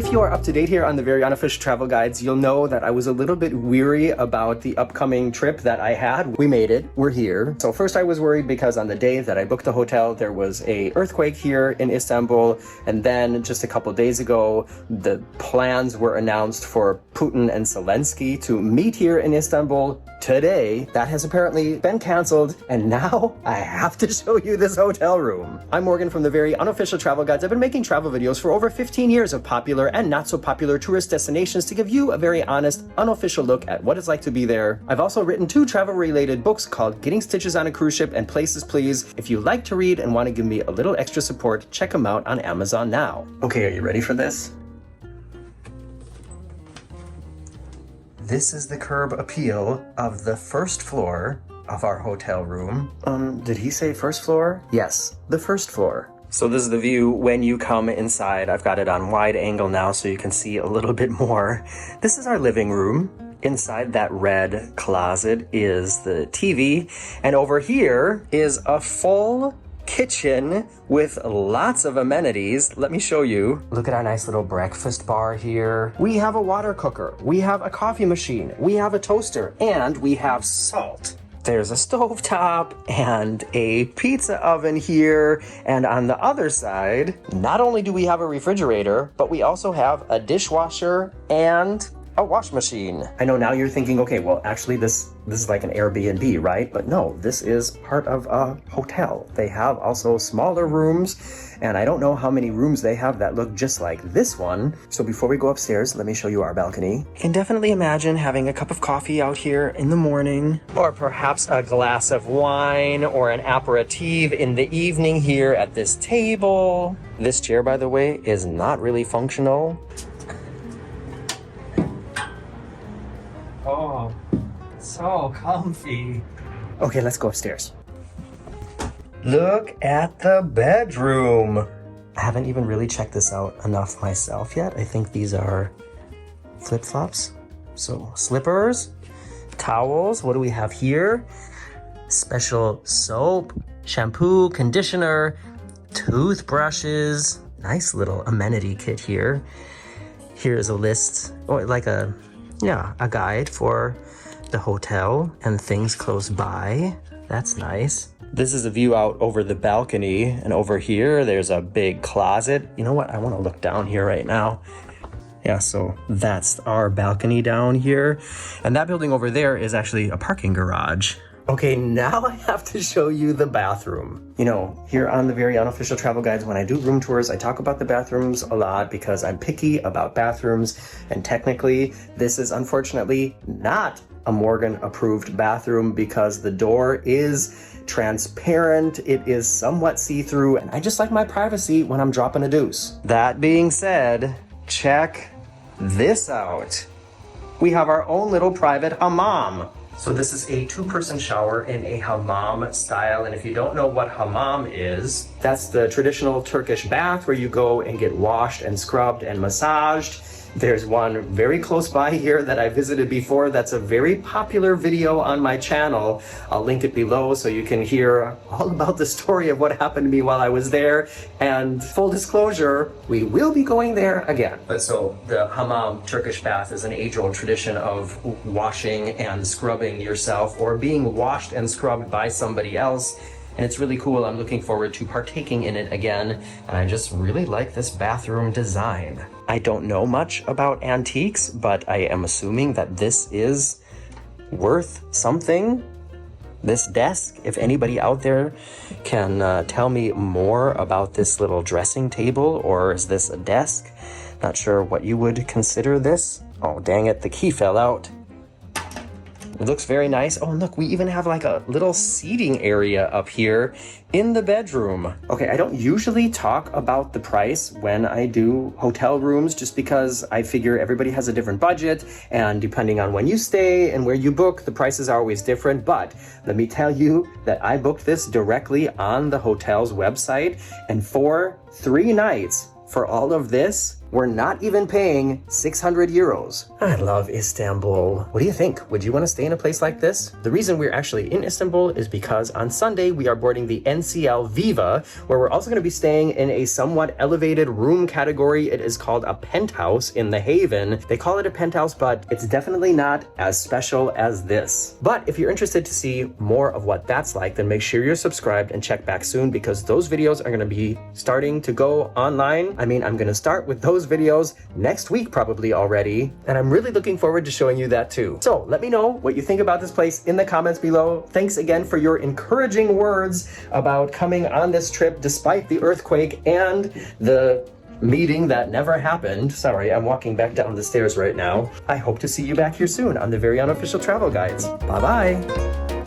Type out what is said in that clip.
If you are up to date here on the Very Unofficial Travel Guides, you'll know that I was a little bit weary about the upcoming trip that I had. We made it. We're here. So first I was worried because on the day that I booked the hotel, there was an earthquake here in Istanbul. And then just a couple days ago, the plans were announced for Putin and Zelensky to meet here in Istanbul today. That has apparently been canceled. And now I have to show you this hotel room. I'm Morgan from the Very Unofficial Travel Guides. I've been making travel videos for over 15 years of popular and not so popular tourist destinations to give you a very honest, unofficial look at what it's like to be there. I've also written 2 travel-related books called Getting Stitches on a Cruise Ship and Places Please. If you like to read and want to give me a little extra support, check them out on Amazon now. Okay, are you ready for this? This is the curb appeal of the first floor of our hotel room. Did he say first floor? Yes, the first floor. So this is the view when you come inside. I've got it on wide angle now so you can see a little bit more. This is our living room. Inside that red closet is the TV. And over here is a full kitchen with lots of amenities. Let me show you. Look at our nice little breakfast bar here. We have a water cooker. We have a coffee machine. We have a toaster. And we have salt. There's a stovetop and a pizza oven here. And on the other side, not only do we have a refrigerator, but we also have a dishwasher and a wash machine. I know now you're thinking, okay, well, actually this is like an Airbnb, right? But no, this is part of a hotel. They have also smaller rooms, and I don't know how many rooms they have that look just like this one. So before we go upstairs, let me show you our balcony. You can definitely imagine having a cup of coffee out here in the morning, or perhaps a glass of wine or an aperitif in the evening here at this table. This chair, by the way, is not really functional. Oh, so comfy. Okay, let's go upstairs. Look at the bedroom. I haven't even really checked this out enough myself yet. I think these are flip-flops. So slippers, towels. What do we have here? Special soap, shampoo, conditioner, toothbrushes. Nice little amenity kit here. Here's a list, or like a guide for the hotel and things close by. That's nice. This is a view out over the balcony, and over here there's a big closet. You know what? I want to look down here right now. Yeah, so that's our balcony down here. And that building over there is actually a parking garage. Okay, now I have to show you the bathroom. You know, here on the Very Unofficial Travel Guides, when I do room tours, I talk about the bathrooms a lot because I'm picky about bathrooms. And technically, this is unfortunately not a Morgan-approved bathroom because the door is transparent. It is somewhat see-through, and I just like my privacy when I'm dropping a deuce. That being said, check this out. We have our own little private hammam. So this is a 2-person shower in a hammam style, and if you don't know what hammam is, that's the traditional Turkish bath where you go and get washed and scrubbed and massaged. There's one very close by here that I visited before that's a very popular video on my channel. I'll link it below so you can hear all about the story of what happened to me while I was there. And full disclosure, we will be going there again. But so the hammam Turkish bath is an age-old tradition of washing and scrubbing yourself or being washed and scrubbed by somebody else. And it's really cool. I'm looking forward to partaking in it again. And I just really like this bathroom design. I don't know much about antiques, but I am assuming that this is worth something. This desk, if anybody out there can tell me more about this little dressing table, or is this a desk? Not sure what you would consider this. Oh, dang it, the key fell out. It looks very nice. Oh, and look, we even have like a little seating area up here in the bedroom. Okay, I don't usually talk about the price when I do hotel rooms just because I figure everybody has a different budget, and depending on when you stay and where you book, the prices are always different. But let me tell you that I booked this directly on the hotel's website, and for 3 nights, for all of this, we're not even paying 600 euros. I love Istanbul. What do you think? Would you want to stay in a place like this? The reason we're actually in Istanbul is because on Sunday we are boarding the NCL Viva, where we're also going to be staying in a somewhat elevated room category. It is called a penthouse in the Haven. They call it a penthouse, but it's definitely not as special as this. But if you're interested to see more of what that's like, then make sure you're subscribed and check back soon, because those videos are going to be starting to go online. I mean, I'm going to start with those videos next week probably already, and I'm really looking forward to showing you that too. So let me know what you think about this place in the comments below. Thanks again for your encouraging words about coming on this trip despite the earthquake and the meeting that never happened. Sorry, I'm walking back down the stairs right now. I hope to see you back here soon on the Very Unofficial Travel Guides. Bye-bye.